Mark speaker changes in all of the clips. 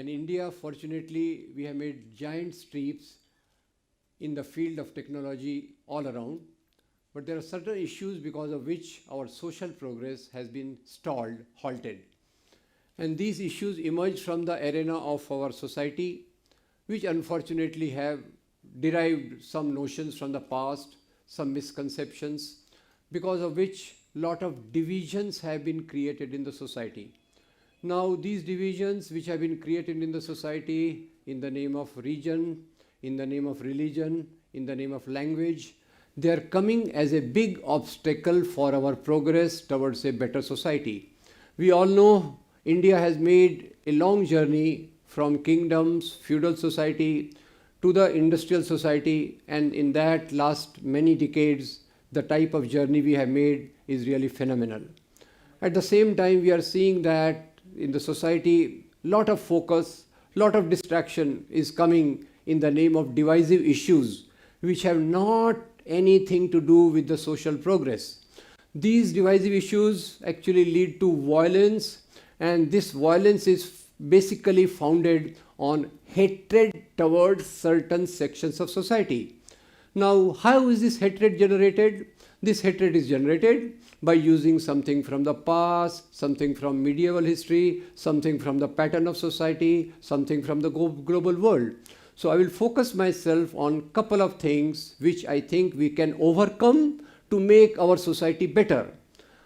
Speaker 1: And India, fortunately, we have made giant strides in the field of technology all around. But there are certain issues because of which our social progress has been stalled, halted. And these issues emerge from the arena of our society, which unfortunately have derived some notions from the past, some misconceptions, because of which lot of divisions have been created in the society. Now, these divisions which have been created in the society in the name of region, in the name of religion, in the name of language, they are coming as a big obstacle for our progress towards a better society. We all know India has made a long journey from kingdoms, feudal society, to the industrial society, and in that last many decades, the type of journey we have made is really phenomenal. At the same time, we are seeing that in the society, lot of focus, lot of distraction is coming in the name of divisive issues, which have not anything to do with the social progress. These divisive issues actually lead to violence, and this violence is basically founded on hatred towards certain sections of society. Now, how is this hatred generated? This hatred is generated by using something from the past, something from medieval history, something from the pattern of society, something from the global world. So I will focus myself on a couple of things which I think we can overcome to make our society better.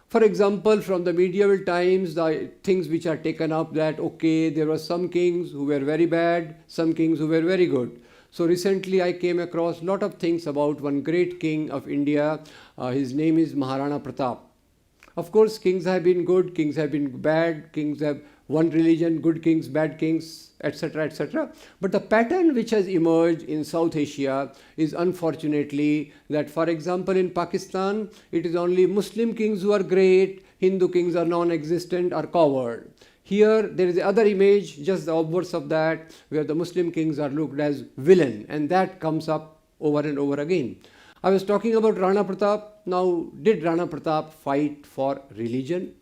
Speaker 1: For example, from the medieval times, the things which are taken up that, okay, there were some kings who were very bad, some kings who were very good. So recently I came across a lot of things about one great king of India. His name is Maharana Pratap. Of course, kings have been good, kings have been bad, kings have one religion, good kings, bad kings, etc., etc. But the pattern which has emerged in South Asia is unfortunately that, for example, in Pakistan, it is only Muslim kings who are great, Hindu kings are non-existent or coward. Here, there is another image, just the obverse of that, where the Muslim kings are looked as villain, and that comes up over and over again. I was talking about Rana Pratap. Now, did Rana Pratap fight for religion?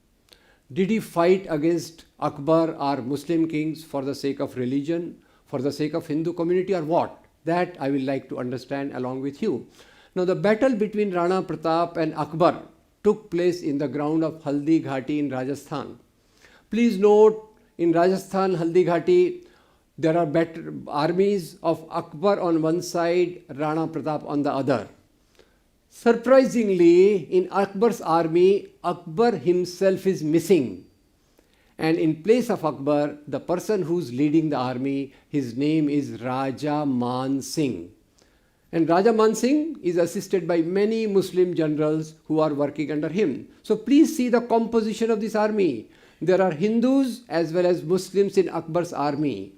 Speaker 1: Did he fight against Akbar or Muslim kings for the sake of religion, for the sake of Hindu community, or what? That I will like to understand along with you. Now, the battle between Rana Pratap and Akbar took place in the ground of Haldi Ghati in Rajasthan. Please note, in Rajasthan, Haldi Ghati, there are armies of Akbar on one side, Rana Pratap on the other. Surprisingly, in Akbar's army, Akbar himself is missing. And in place of Akbar, the person who's leading the army, his name is Raja Man Singh. And Raja Man Singh is assisted by many Muslim generals who are working under him. So please see the composition of this army. There are Hindus as well as Muslims in Akbar's army.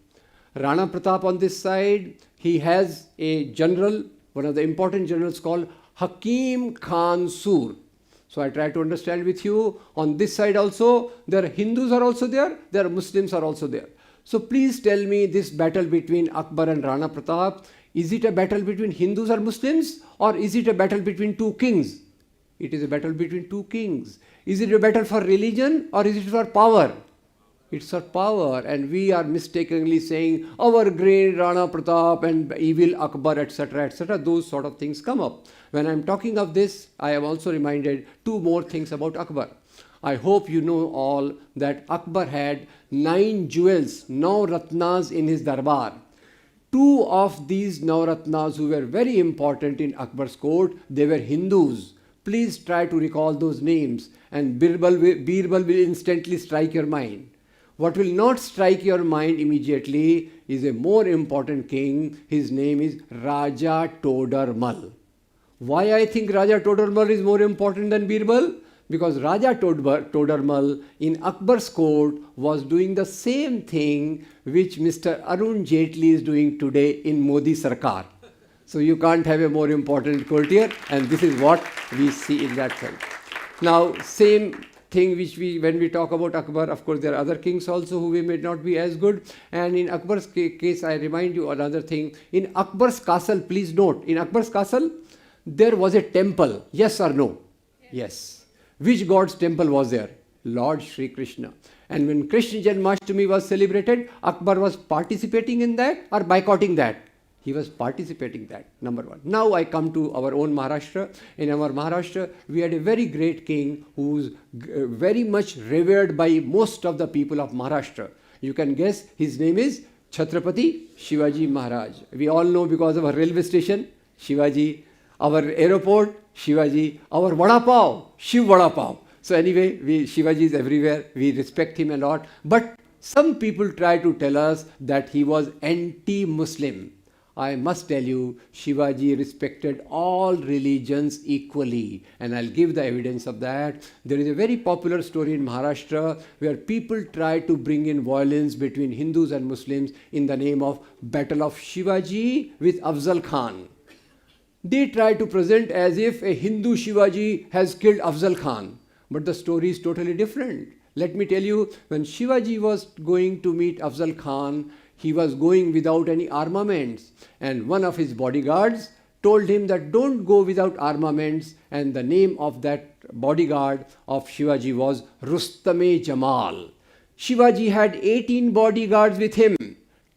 Speaker 1: Rana Pratap on this side, he has a general, one of the important generals called Hakim Khan Sur. So I try to understand with you. On this side also, there are Hindus are also there are Muslims are also there. So please tell me, this battle between Akbar and Rana Pratap, is it a battle between Hindus or Muslims, or is it a battle between two kings? It is a battle between two kings. Is it a battle for religion or is it for power? It's for power, and we are mistakenly saying our great Rana Pratap and evil Akbar, etc., etc. Those sort of things come up. When I'm talking of this, I am also reminded two more things about Akbar. I hope you know all that Akbar had 9 jewels, Navratnas in his darbar. 2 of these Navratnas who were very important in Akbar's court, they were Hindus. Please try to recall those names, and Birbal will instantly strike your mind. What will not strike your mind immediately is a more important king. His name is Raja Todarmal. Why I think Raja Todarmal is more important than Birbal? Because Raja Todarmal in Akbar's court was doing the same thing which Mr. Arun Jaitley is doing today in Modi Sarkar. So you can't have a more important courtier, and this is what we see in that sense. Now, same thing which when we talk about Akbar, of course, there are other kings also who may not be as good. And in Akbar's case, I remind you another thing. In Akbar's castle, please note, in Akbar's castle, there was a temple. Yes or no? Yes. Which God's temple was there? Lord Shri Krishna. And when Krishna Janmashtami was celebrated, Akbar was participating in that or boycotting that? He was participating that, number one. Now I come to our own Maharashtra. In our Maharashtra, we had a very great king who's very much revered by most of the people of Maharashtra. You can guess his name is Chhatrapati Shivaji Maharaj. We all know because of our railway station, Shivaji, our airport, Shivaji, our Vada Pav, Shiv Vada Pav. So anyway, Shivaji is everywhere. We respect him a lot. But some people try to tell us that he was anti-Muslim. I must tell you, Shivaji respected all religions equally, and I'll give the evidence of that. There is a very popular story in Maharashtra where people try to bring in violence between Hindus and Muslims in the name of Battle of Shivaji with Afzal Khan. They try to present as if a Hindu Shivaji has killed Afzal Khan, but the story is totally different. Let me tell you, when Shivaji was going to meet Afzal Khan, he was going without any armaments, and one of his bodyguards told him that don't go without armaments, and the name of that bodyguard of Shivaji was Rustam-e Jamal. Shivaji had 18 bodyguards with him.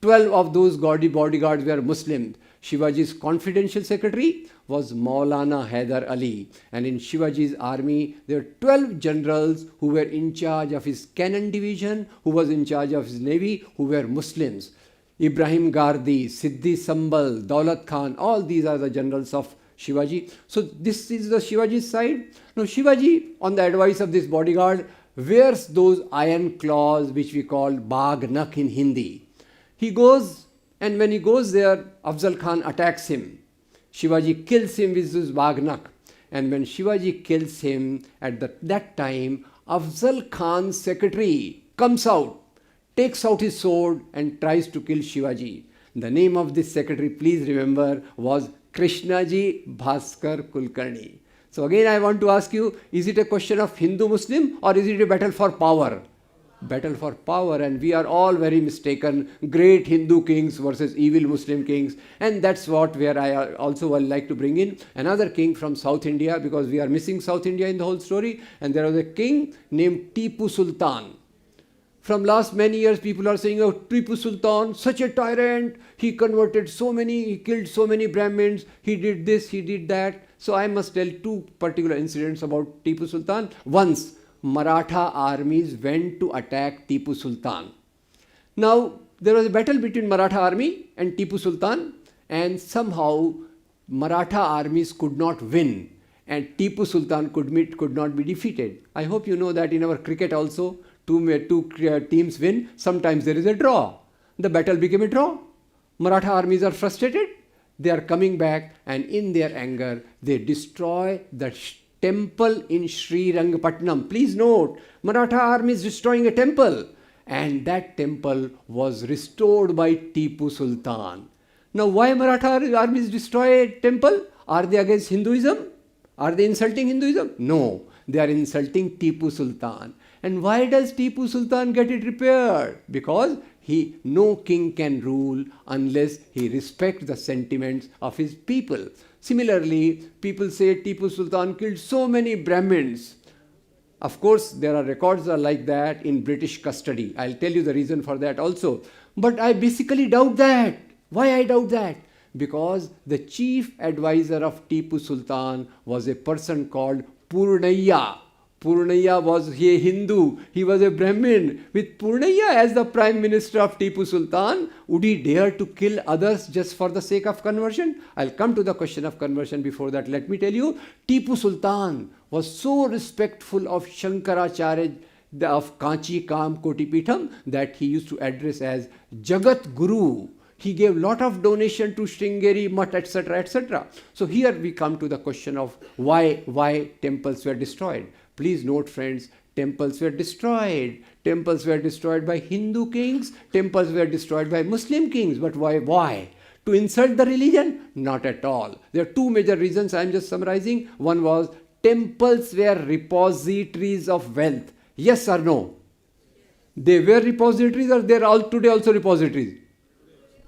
Speaker 1: 12 of those bodyguards were Muslims. Shivaji's confidential secretary was Maulana Haidar Ali, and in Shivaji's army there were 12 generals who were in charge of his cannon division, who was in charge of his navy, who were Muslims. Ibrahim Gardi, Siddhi Sambal, Daulat Khan, all these are the generals of Shivaji. So this is the Shivaji's side. Now Shivaji, on the advice of this bodyguard, wears those iron claws which we call Bagh Nak in Hindi. He goes, and when he goes there, Afzal Khan attacks him. Shivaji kills him with his Bagh Nak. And when Shivaji kills him, at that time, Afzal Khan's secretary comes out, takes out his sword and tries to kill Shivaji. The name of this secretary, please remember, was Krishnaji Bhaskar Kulkarni. So again I want to ask you, is it a question of Hindu-Muslim or is it a battle for power? Battle for power, and we are all very mistaken. Great Hindu kings versus evil Muslim kings, and that's where I also would like to bring in another king from South India, because we are missing South India in the whole story. And there was a king named Tipu Sultan. From last many years, people are saying, oh, Tipu Sultan, such a tyrant, he converted so many, he killed so many Brahmins, he did this, he did that. So I must tell two particular incidents about Tipu Sultan. Once, Maratha armies went to attack Tipu Sultan. Now, there was a battle between Maratha army and Tipu Sultan, and somehow Maratha armies could not win, and Tipu Sultan could not be defeated. I hope you know that in our cricket also, two teams win, sometimes there is a draw. The battle became a draw. Maratha armies are frustrated, they are coming back, and in their anger, they destroy the temple in Sri Rangapatnam. Please note, Maratha army is destroying a temple, and that temple was restored by Tipu Sultan. Now why Maratha armies destroy a temple? Are they against Hinduism? Are they insulting Hinduism? No, they are insulting Tipu Sultan. And why does Tipu Sultan get it repaired? Because no king can rule unless he respects the sentiments of his people. Similarly, people say Tipu Sultan killed so many Brahmins. Of course, there are records like that in British custody. I'll tell you the reason for that also. But I basically doubt that. Why I doubt that? Because the chief advisor of Tipu Sultan was a person called Purnani. Purnani was a Hindu, he was a Brahmin. With Purnani as the prime minister of Tipu Sultan, would he dare to kill others just for the sake of conversion? I'll come to the question of conversion. Before that, let me tell you, Tipu Sultan was so respectful of Shankaracharya of Kanchi Kam Kotipitham that he used to address as Jagat Guru. He gave lot of donation to Sringeri Mutt, etc., etc. So here we come to the question of why temples were destroyed. Please note, friends, temples were destroyed. Temples were destroyed by Hindu kings. Temples were destroyed by Muslim kings. But why? Why? To insult the religion? Not at all. There are two major reasons I am just summarizing. One was temples were repositories of wealth. Yes or no? They were repositories, or they are all today also repositories?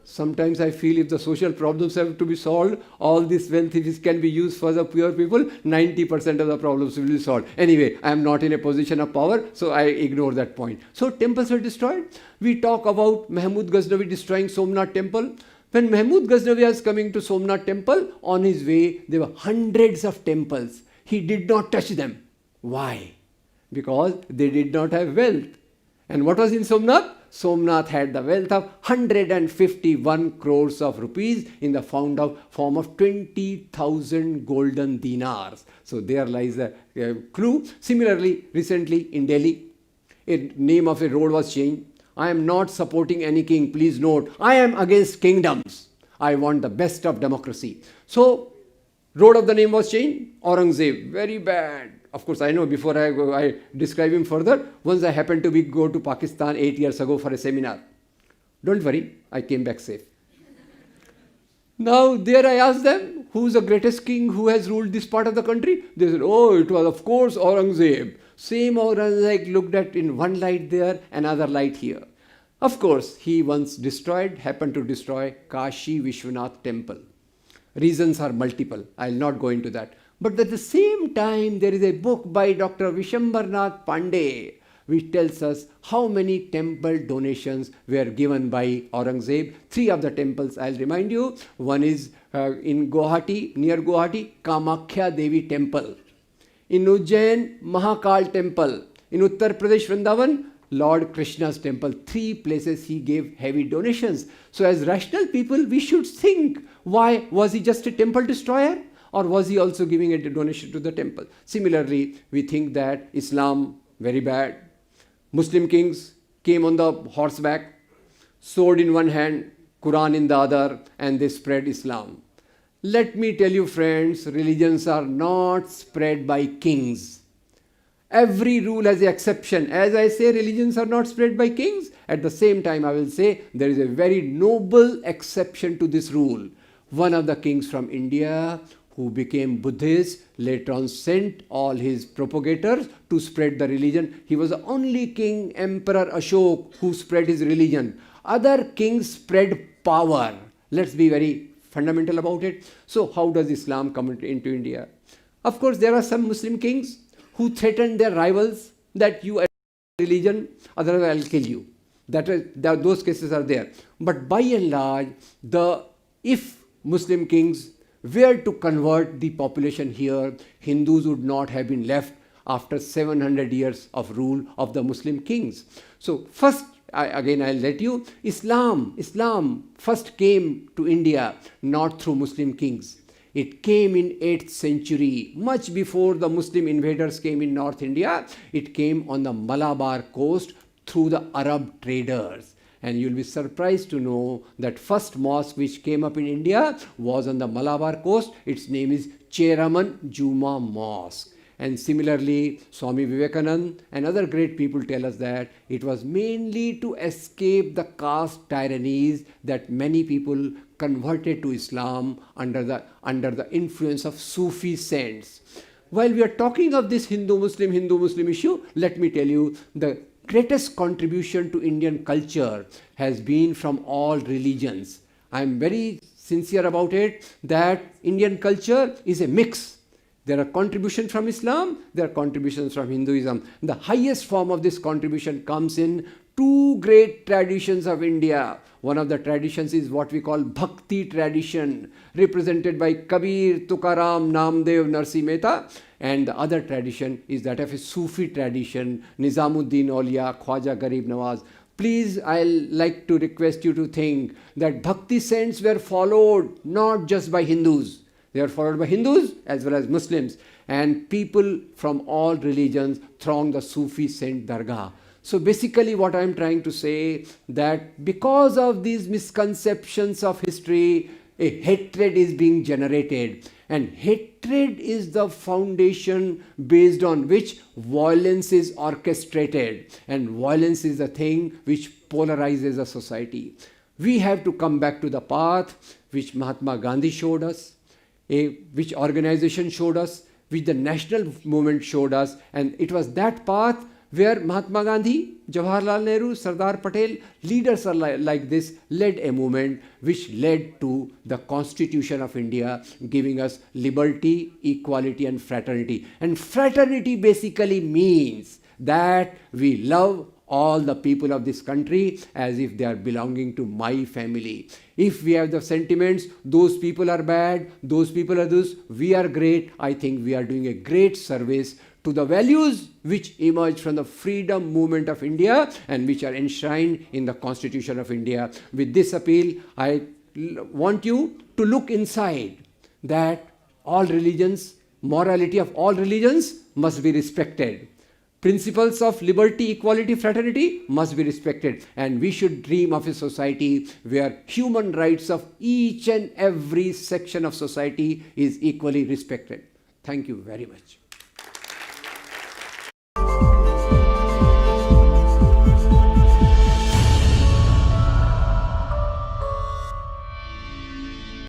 Speaker 1: Sometimes I feel if the social problems have to be solved, all this wealth, if it can be used for the poor people, 90% of the problems will be solved. Anyway, I am not in a position of power, so I ignore that point. So temples were destroyed. We talk about Mahmud Ghaznavi destroying Somnath temple. When Mahmud Ghaznavi was coming to Somnath temple, on his way, there were hundreds of temples. He did not touch them. Why? Because they did not have wealth. And what was in Somnath? Somnath had the wealth of 151 crores of rupees in the form of 20,000 golden dinars. So there lies the clue. Similarly, recently in Delhi, a name of a road was changed. I am not supporting any king. Please note, I am against kingdoms. I want the best of democracy. So, road of the name was changed. Aurangzeb, very bad. Of course, I know before I describe him further, once I happened to go to Pakistan 8 years ago for a seminar. Don't worry, I came back safe. Now, there I asked them, who's the greatest king who has ruled this part of the country? They said, oh, it was of course Aurangzeb. Same Aurangzeb looked at in one light there, another light here. Of course, he once happened to destroy Kashi Vishwanath temple. Reasons are multiple. I will not go into that. But at the same time, there is a book by Dr. Vishwambarnath Pandey which tells us how many temple donations were given by Aurangzeb. 3 of the temples, I'll remind you. One is in Guwahati, near Guwahati, Kamakhya Devi temple. In Ujjain, Mahakal temple. In Uttar Pradesh, Vrindavan, Lord Krishna's temple. 3 places he gave heavy donations. So as rational people, we should think, why was he just a temple destroyer? Or was he also giving a donation to the temple? Similarly, we think that Islam, very bad. Muslim kings came on the horseback, sword in one hand, Quran in the other, and they spread Islam. Let me tell you, friends, religions are not spread by kings. Every rule has an exception. As I say, religions are not spread by kings. At the same time, I will say there is a very noble exception to this rule. One of the kings from India who became Buddhist, later on sent all his propagators to spread the religion. He was the only king, Emperor Ashok, who spread his religion. Other kings spread power. Let's be very fundamental about it. So how does Islam come into India? Of course, there are some Muslim kings who threatened their rivals that you are religion, otherwise I'll kill you. Those cases are there. But by and large, if Muslim kings were to convert the population here, Hindus would not have been left after 700 years of rule of the Muslim kings. So first, I'll let you, Islam first came to India not through Muslim kings. It came in 8th century, much before the Muslim invaders came in North India. It came on the Malabar coast through the Arab traders. And you'll be surprised to know that first mosque which came up in India was on the Malabar coast. Its name is Cheraman Juma Mosque. And similarly, Swami Vivekananda and other great people tell us that it was mainly to escape the caste tyrannies that many people converted to Islam under the influence of Sufi saints. While we are talking of this Hindu-Muslim issue, let me tell you the greatest contribution to Indian culture has been from all religions. I am very sincere about it that Indian culture is a mix. There are contributions from Islam, there are contributions from Hinduism. The highest form of this contribution comes in 2 great traditions of India. One of the traditions is what we call Bhakti tradition, represented by Kabir, Tukaram, Namdev, Narsi Mehta. And the other tradition is that of a Sufi tradition, Nizamuddin Auliya, Khwaja Garib Nawaz. Please, I'll like to request you to think that Bhakti saints were followed not just by Hindus. They are followed by Hindus as well as Muslims. And people from all religions throng the Sufi saint Dargah. So basically what I am trying to say that because of these misconceptions of history, a hatred is being generated. And hatred is the foundation based on which violence is orchestrated. And violence is the thing which polarizes a society. We have to come back to the path which Mahatma Gandhi showed us, which organization showed us, which the national movement showed us. And it was that path where Mahatma Gandhi, Jawaharlal Nehru, Sardar Patel, leaders are like this, led a movement which led to the Constitution of India, giving us liberty, equality and fraternity. And fraternity basically means that we love all the people of this country as if they are belonging to my family. If we have the sentiments, those people are bad, those people are this, we are great, I think we are doing a great service to the values which emerge from the freedom movement of India and which are enshrined in the Constitution of India. With this appeal, I want you to look inside that all religions, morality of all religions must be respected. Principles of liberty, equality, fraternity must be respected, and we should dream of a society where human rights of each and every section of society is equally respected. Thank you very much.